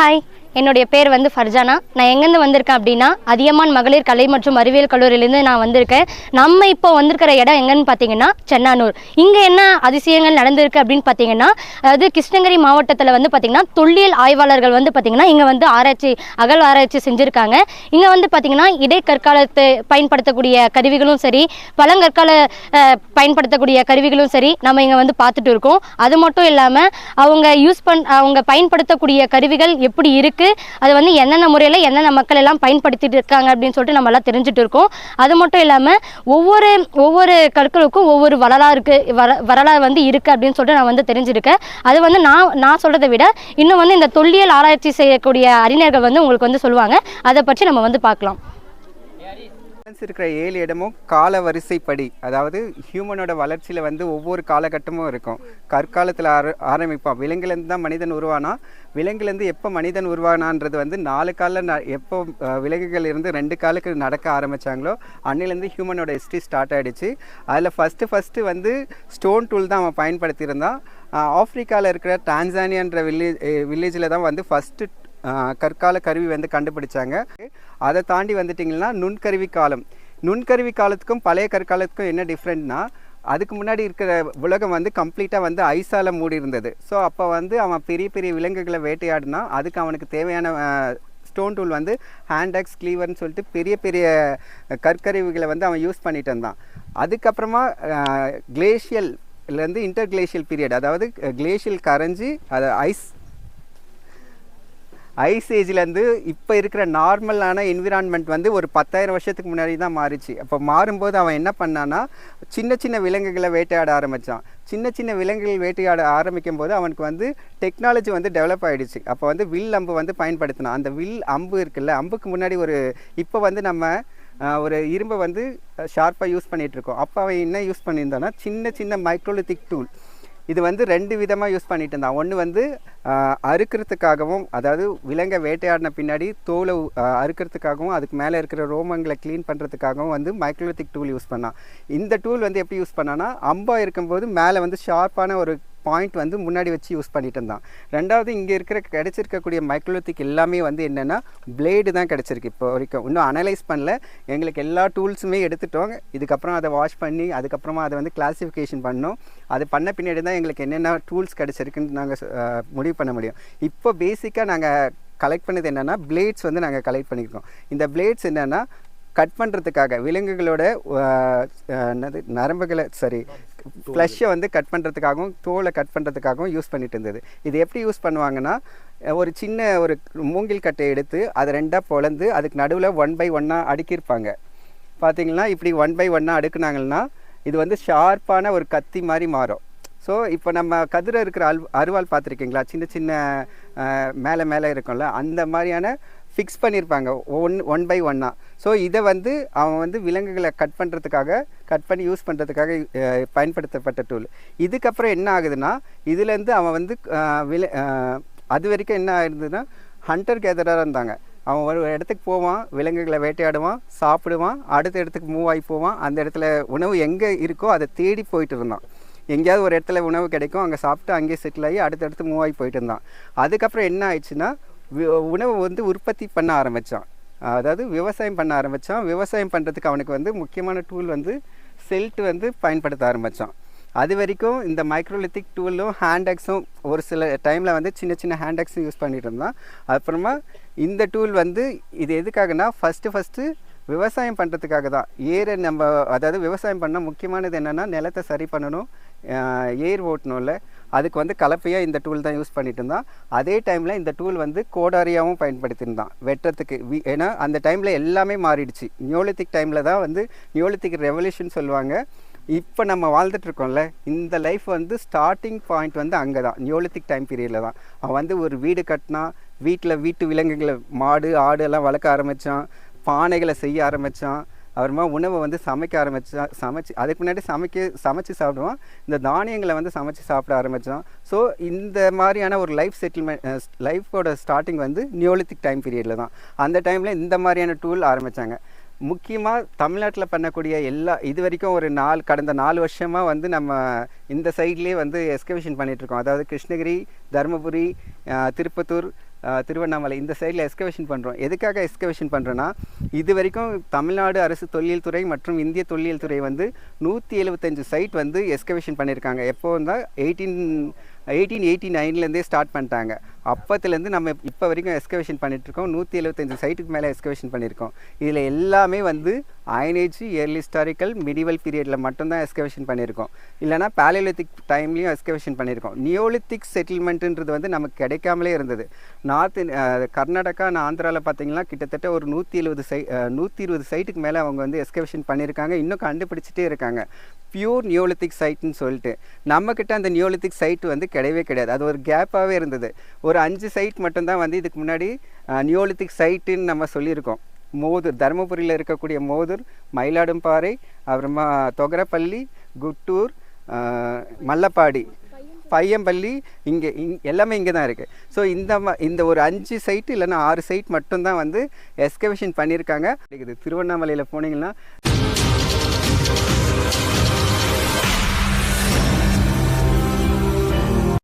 Hi, என்னுடைய பேர் வந்து ஃபர்ஜானா. நான் எங்கேருந்து வந்திருக்கேன் அப்படின்னா, அதியமான் மகளிர் கலை மற்றும் அறிவியல் கல்லூரியிலேருந்து நான் வந்திருக்கேன். நம்ம இப்போ வந்திருக்கிற இடம் எங்கன்னு பார்த்தீங்கன்னா சென்னானூர். இங்கே என்ன அதிசயங்கள் நடந்திருக்கு அப்படின்னு பார்த்தீங்கன்னா, அதாவது கிருஷ்ணகிரி மாவட்டத்தில் வந்து பார்த்தீங்கன்னா தொல்லியல் ஆய்வாளர்கள் வந்து பார்த்தீங்கன்னா இங்கே வந்து அகழ்வாராய்ச்சி செஞ்சுருக்காங்க. இங்கே வந்து பார்த்தீங்கன்னா இடைக்கற்காலத்தை பயன்படுத்தக்கூடிய கருவிகளும் சரி, பழங்கற்கால பயன்படுத்தக்கூடிய கருவிகளும் சரி நம்ம இங்கே வந்து பார்த்துட்டு இருக்கோம். அது மட்டும் இல்லாமல் அவங்க பயன்படுத்தக்கூடிய கருவிகள் எப்படி இருக்குது, அது வந்து என்னென்ன முறையில் என்னென்ன மக்கள் எல்லாம் பயன்படுத்திட்டு இருக்காங்க அப்படின்னு சொல்லிட்டு நம்ம எல்லாம் தெரிஞ்சுட்டு இருக்கோம். அது மட்டும் இல்லாமல் ஒவ்வொரு கற்களுக்கும் ஒவ்வொரு வரலாறு வந்து இருக்குது அப்படின்னு சொல்லிட்டு நான் வந்து தெரிஞ்சிருக்கேன். அது வந்து நான் சொல்கிறத விட இன்னும் வந்து இந்த தொல்லியல் ஆராய்ச்சி செய்யக்கூடிய அறிஞர்கள் வந்து உங்களுக்கு வந்து சொல்லுவாங்க. அதை பற்றி நம்ம வந்து பார்க்கலாம். இருக்கிற 7 இடமும் கால வரிசைப்படி, அதாவது ஹியூமனோட வளர்ச்சியில் வந்து ஒவ்வொரு காலகட்டமும் இருக்கும். கற்காலத்தில் ஆரம்பிப்பான். விலங்குலேருந்து தான் மனிதன் உருவானா. விலங்குலேருந்து எப்போ மனிதன் உருவானான்றது வந்து 4 காலில் எப்போ விலங்குகள் இருந்து 2 காலுக்கு நடக்க ஆரம்பித்தாங்களோ அன்னிலேருந்து ஹியூமனோட ஹிஸ்ட்ரி ஸ்டார்ட் ஆகிடுச்சு. அதில் ஃபஸ்ட்டு வந்து ஸ்டோன் டூல் தான் அவன் பயன்படுத்தியிருந்தான். ஆஃப்ரிக்காவில் இருக்கிற டான்சானியான்ற வில்லேஜில் தான் வந்து ஃபஸ்ட்டு கற்கால கருவி வந்து கண்டுபிடிச்சாங்க. அதை தாண்டி வந்துட்டிங்கன்னா நுண்கருவி காலத்துக்கும் பழைய கற்காலத்துக்கும் என்ன டிஃப்ரெண்ட்னா, அதுக்கு முன்னாடி இருக்கிற உலகம் வந்து கம்ப்ளீட்டாக வந்து ஐஸால் மூடி இருந்தது. ஸோ அப்போ வந்து அவன் பெரிய பெரிய விலங்குகளை வேட்டையாடினா அதுக்கு அவனுக்கு தேவையான ஸ்டோன் டூல் வந்து ஹேண்ட்ஆக்ஸ், க்ளீவர்னு சொல்லிட்டு பெரிய பெரிய கற்கருவிகளை வந்து அவன் யூஸ் பண்ணிட்டு இருந்தான். அதுக்கப்புறமா கிளேஷியல்லேருந்து இன்டர்கிளேஷியல் பீரியட், அதாவது கிளேஷியல் கரைஞ்சி அது ஐஸ் ஏஜ்லேருந்து இப்போ இருக்கிற நார்மலான என்விரான்மெண்ட் வந்து ஒரு 10,000 வருஷத்துக்கு முன்னாடி தான் மாறிச்சு. அப்போ மாறும்போது அவன் என்ன பண்ணான்னா, சின்ன விலங்குகளை வேட்டையாட ஆரம்பித்தான். சின்ன விலங்குகள் வேட்டையாட ஆரம்பிக்கும் போது அவனுக்கு வந்து டெக்னாலஜி வந்து டெவலப் ஆகிடுச்சு. அப்போ வந்து வில் அம்பு வந்து பயன்படுத்தினான். அந்த வில் அம்பு இருக்குல்ல, அம்புக்கு முன்னாடி இப்போ வந்து நம்ம ஒரு இரும்பை வந்து ஷார்ப்பாக யூஸ் பண்ணிகிட்ருக்கோம். அப்போ அவன் என்ன யூஸ் பண்ணியிருந்தான்னா, சின்ன மைக்ரோலித்திக் டூல். இது வந்து 2 விதமாக யூஸ் பண்ணிட்டு இருந்தான். ஒன்று வந்து அறுக்கிறதுக்காகவும், அதாவது விலங்கை வேட்டையாடின பின்னாடி தோலை அறுக்கிறதுக்காகவும் அதுக்கு மேலே இருக்கிற ரோமங்களை க்ளீன் பண்ணுறதுக்காகவும் வந்து மைக்ரோலித்திக் டூல் யூஸ் பண்ணான். இந்த டூல் வந்து எப்படி யூஸ் பண்ணான்னா, அம்பா இருக்கும்போது மேலே வந்து ஷார்ப்பான ஒரு பாயிண்ட் வந்து முன்னாடி வச்சு யூஸ் பண்ணிட்டு இருந்தான். ரெண்டாவது, இங்கே கிடைச்சிருக்கக்கூடிய மைக்ரோலித்திக் எல்லாமே வந்து என்னென்னா பிளேடு தான் கிடச்சிருக்கு. இப்போ வரைக்கும் இன்னும் அனலைஸ் பண்ணல. எங்களுக்கு எல்லா டூல்ஸுமே எடுத்துட்டோம். இதுக்கப்புறம் அதை வாஷ் பண்ணி அதுக்கப்புறமா அதை வந்து கிளாஸிஃபிகேஷன் பண்ணோம். அது பண்ண பின்னாடி தான் எங்களுக்கு என்னென்ன டூல்ஸ் கிடச்சிருக்குன்னு நாங்கள் முடிவு பண்ண முடியும். இப்போ பேசிக்காக நாங்கள் கலெக்ட் பண்ணது என்னென்னா பிளேட்ஸ் வந்து நாங்கள் கலெக்ட் பண்ணியிருக்கோம். இந்த பிளேட்ஸ் என்னென்னா கட் பண்ணுறதுக்காக, விலங்குகளோட நரம்புகளை ஃப்ளஷ்ஷை வந்து கட் பண்ணுறதுக்காகவும் தோலை கட் பண்ணுறதுக்காகவும் யூஸ் பண்ணிட்டு இருந்தது. இது எப்படி யூஸ் பண்ணுவாங்கன்னா, ஒரு மூங்கில் கட்டையை எடுத்து அதை 2ஆக பொளந்து அதுக்கு நடுவில் 1 by 1 அடுக்கியிருப்பாங்க. பார்த்திங்கன்னா இப்படி 1 by 1 அடுக்குனாங்கன்னா இது வந்து ஷார்ப்பான ஒரு கத்தி மாதிரி மாறும். ஸோ இப்போ நம்ம கதிரை இருக்கிற அருவாள் பார்த்துருக்கீங்களா, சின்ன மேலே இருக்கும்ல, அந்த மாதிரியான ஃபிக்ஸ் பண்ணியிருப்பாங்க 1 by 1. ஸோ இதை வந்து அவன் வந்து விலங்குகளை கட் பண்ணி யூஸ் பண்ணுறதுக்காக பயன்படுத்தப்பட்ட டூல். இதுக்கப்புறம் என்ன ஆகுதுன்னா, இதுலேருந்து அவன் வந்து அது வரைக்கும் என்ன ஆயிருந்ததுன்னா ஹண்டர் கேதராக இருந்தாங்க. அவன் ஒரு இடத்துக்கு போவான், விலங்குகளை வேட்டையாடுவான், சாப்பிடுவான், அடுத்த இடத்துக்கு மூவ் ஆகி போவான். அந்த இடத்துல உணவு எங்கே இருக்கோ அதை தேடி போயிட்டு இருந்தான். எங்கேயாவது ஒரு இடத்துல உணவு கிடைக்கும், அங்கே சாப்பிட்டு அங்கேயே செட்டில் ஆகி அடுத்தடுத்து மூவ் ஆகி போயிட்டு இருந்தான். அதுக்கப்புறம் என்ன ஆயிடுச்சுன்னா, உணவு வந்து உற்பத்தி பண்ண ஆரம்பித்தான். அதாவது விவசாயம் பண்ண ஆரம்பித்தான். விவசாயம் பண்ணுறதுக்கு அவனுக்கு வந்து முக்கியமான டூல் வந்து செல்ட் வந்து பயன்படுத்த ஆரம்பித்தான். அது வரைக்கும் இந்த மைக்ரோலித்திக் டூலும் ஹேண்ட்ஆக்ஸும் ஒரு சில டைமில் வந்து சின்ன ஹேண்ட்ஆக்ஸும் யூஸ் பண்ணிட்டு இருந்தான். அப்புறமா இந்த டூல் வந்து இது எதுக்காகனா, ஃபஸ்ட்டு விவசாயம் பண்ணுறதுக்காக தான். அதாவது விவசாயம் பண்ணால் முக்கியமானது என்னென்னா, நிலத்தை சரி பண்ணணும், ஏர் ஓட்டணும்ல, அதுக்கு வந்து கலப்பையாக இந்த டூல் தான் யூஸ் பண்ணிட்டு இருந்தான். அதே டைமில் இந்த டூல் வந்து கோடாரியாகவும் பயன்படுத்தியிருந்தான் வெட்டுறதுக்கு. ஏன்னா அந்த டைமில் எல்லாமே மாறிடுச்சு. நியோலித்திக் டைமில் தான் வந்து நியோலித்திக் ரெவல்யூஷன் சொல்லுவாங்க. இப்போ நம்ம வாழ்ந்துட்டுருக்கோம்ல, இந்த லைஃப் வந்து ஸ்டார்டிங் பாயிண்ட் வந்து அங்கே தான், நியோலித்திக் டைம் பீரியடில் தான். அவன் வந்து ஒரு வீடு கட்டினா, வீட்டு விலங்குகளை மாடு ஆடு எல்லாம் வளர்க்க ஆரம்பித்தான், பானைகளை செய்ய ஆரம்பித்தான். அப்புறமா உணவை வந்து சமைச்சு அதுக்கு முன்னாடி சமைச்சு சாப்பிடுவான். இந்த தானியங்களை வந்து சமைச்சு சாப்பிட ஆரம்பித்தான். ஸோ இந்த மாதிரியான ஒரு லைஃபோட ஸ்டார்டிங் வந்து நியோலித்திக் டைம் பீரியடில் தான். அந்த டைமில் இந்த மாதிரியான டூல் ஆரம்பித்தாங்க. முக்கியமாக தமிழ்நாட்டில் பண்ணக்கூடிய இது வரைக்கும் கடந்த 4 வருஷமாக வந்து நம்ம இந்த சைட்லேயே வந்து எஸ்கவேஷன் பண்ணிகிட்ருக்கோம். அதாவது கிருஷ்ணகிரி, தருமபுரி, திருப்பத்தூர், திருவண்ணாமலை இந்த சைடில் எஸ்கவேஷன் பண்ணுறோம். எதுக்காக எஸ்கவேஷன் பண்ணுறோன்னா, இது வரைக்கும் தமிழ்நாடு அரசு தொல்லியல் துறை மற்றும் இந்திய தொல்லியல் துறை வந்து 175 சைட் வந்து எஸ்கவேஷன் பண்ணியிருக்காங்க. எப்போ தான் 1889லேருந்தே ஸ்டார்ட் பண்ணிட்டாங்க. அப்போத்துலேருந்து நம்ம இப்போ வரைக்கும் எஸ்கவேஷன் பண்ணிகிட்ருக்கோம். 175 சைட்டுக்கு மேலே எஸ்கவேஷன் பண்ணியிருக்கோம். இதில் எல்லாமே வந்து அயனேஜ், இயர்லி ஹிஸ்டாரிக்கல், மிடிவல் பீரியடில் மட்டும்தான் எஸ்கவேஷன் பண்ணியிருக்கோம். இல்லைனா பேலியோலித்திக் டைம்லேயும் எஸ்கவேஷன் பண்ணியிருக்கோம். நியோலித்திக் செட்டில்மெண்ட்டுன்றது வந்து நமக்கு கிடைக்காமலே இருந்தது. கர்நாடகா, ஆந்திராவில் பார்த்தீங்கன்னா கிட்டத்தட்ட ஒரு 120 சைட்டுக்கு மேலே அவங்க வந்து எஸ்கவேஷன் பண்ணியிருக்காங்க. இன்னும் கண்டுபிடிச்சிட்டே இருக்காங்க. பியூர் நியோலித்திக் சைட்டுன்னு சொல்லிட்டு நம்மக்கிட்ட அந்த நியோலித்திக் சைட் வந்து கிடையவே கிடையாது. அது ஒரு கேப்பாகவே இருந்தது. ஒரு 5 சைட் மட்டும்தான் வந்து இதுக்கு முன்னாடி நியோலித்திக் சைட்டுன்னு நம்ம சொல்லியிருக்கோம். மோதூர், தருமபுரியில் இருக்கக்கூடிய மோதூர், மயிலாடும்பாறை, அப்புறமா தொகரப்பள்ளி, குட்டூர், மல்லப்பாடி, பையம்பள்ளி, எல்லாமே இங்கே தான் இருக்குது. ஸோ இந்த ஒரு 5 சைட்டு இல்லைன்னா 6 சைட் மட்டும்தான் வந்து எஸ்கவேஷன் பண்ணியிருக்காங்க. திருவண்ணாமலையில் போனீங்கன்னா